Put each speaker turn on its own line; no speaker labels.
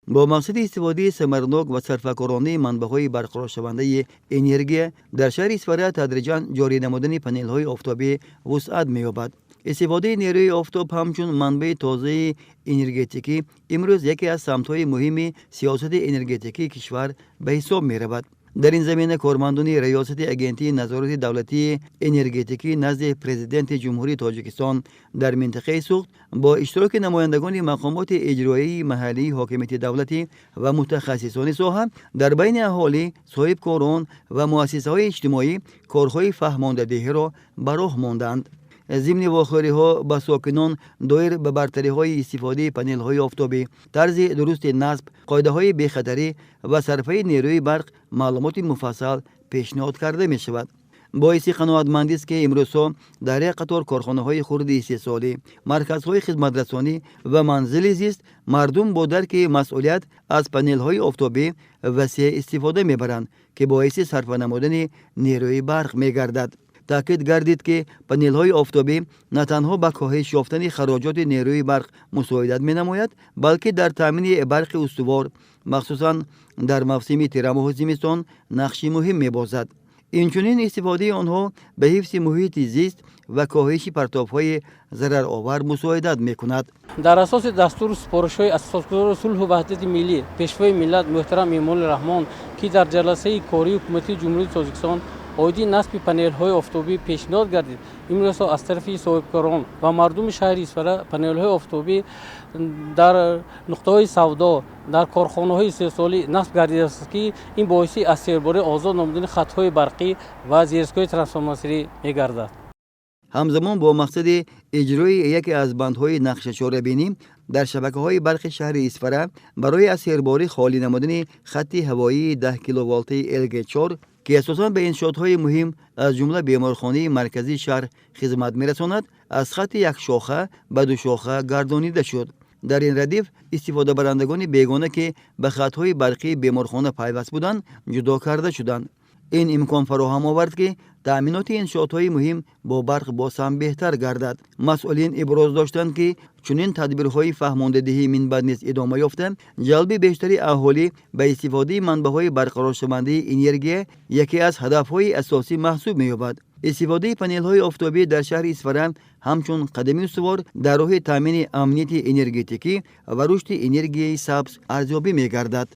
با مقصد استفاده ثمرناک و صرفه‌کارانه منبع‌های برقرارشونده انرژی در شهر اسفره تدریجاً جاری نمودن پنل‌های آفتابی وسعت می‌یابد. استفاده نیروی آفتاب همچون منبع تازه انرژتیکی امروز یکی از سمت‌های مهم سیاست انرژتیکی کشور به حساب می‌رود. در این زمینه کارمندان ریاست اگنتی نظارت دولتی انرژتیکی نزد پرزیدنت جمهوری تاجیکستان در منطقه سوخت با اشتراک نمایندگان مقامات اجرایی محلی، حاکمیت دولتی و متخصصان ساحه در بین اهالی، صاحبکاران و مؤسسه‌های اجتماعی کارهای فهماندهی را به راه ماندند. ضمن واخوری‌ها به ساکنان دایر به برتری‌های استفاده پنل‌های آفتابی، طرز درست نصب، قاعده‌های بی‌خطری و صرفه نیروی برق معلومات مفصل پیشنهاد کرده می‌شود. باعث قناعتمندی است که امروزها در یک قطار کارخانه‌های خرد استحصالی، مرکزهای خدمت‌رسانی و منزل زیست مردم با درک مسئولیت از پنل‌های آفتابی وسیع استفاده می‌برند که باعث صرف نمودن نیروی برق می‌گردد. تاکید گردید که پنل‌های آفتابی نه تنها به کاهش یافتن خراجات نیروی برق مساعدت می‌نماید، بلکه در تامین برق استوار مخصوصاً در موسم تیره‌ماه زمستان نقشی مهم می‌بازد. اینچنین استفاده آنها به حفظ محیط زیست و کاهش پرتاب‌های ضررآور مساعدت می‌کند.
در اساس دستور سپارش‌های اساسگزار صلح و وحدت ملی پیشوای ملت محترم ایمان رحمان که در جلسه کاری حکومتی جمهوری تاجیکستان عایدی نصب پنل‌های آفتابی پیشنهاد گردید، امروز از طرف صاحبکاران و مردم شهر اسفره پنل‌های آفتابی در نقطه‌های سودا در کارخانه‌های استحصالی نصب گردیده است که این باعث از سیرباری آزاد نمودن خط‌های برقی و زیرساخت‌های ترانسفورماتوری می‌گردد.
همزمان با مقصد اجرای یکی از بندهای نقشه چاره‌بینی در شبکه‌های برق شهر اسفره برای از سیرباری خالی نمودن خط هوایی 10 کیلوولتی LG4 که اساساً به انشاءات‌های مهم از جمله بیمارخانه مرکزی شهر خدمت می‌رساند، از خط یک شاخه به دو شاخه گردانیده شد. در این ردیف استفاده برندگان بیگانه که به خط‌های برقی بیمارخانه پیوست بودند جدا کرده شدند. این امکان فراهم آورد که تأمینات انشاءات‌های مهم با برق باز هم بهتر گردد. مسئولین ابراز داشتند که چنین تدبیرهای فهماندهی من بعد نیز ادامه یافته، جلب بیشتری اهالی به استفاده منبع‌های برقرار شونده انرژی یکی از هدف‌های اساسی محسوب می‌یابد. استفاده پنل‌های آفتابی در شهر اسفره همچون قدمی استوار در راه تامین امنیت انرژتیکی و رشد انرژی سبز ارزیابی می‌گردد.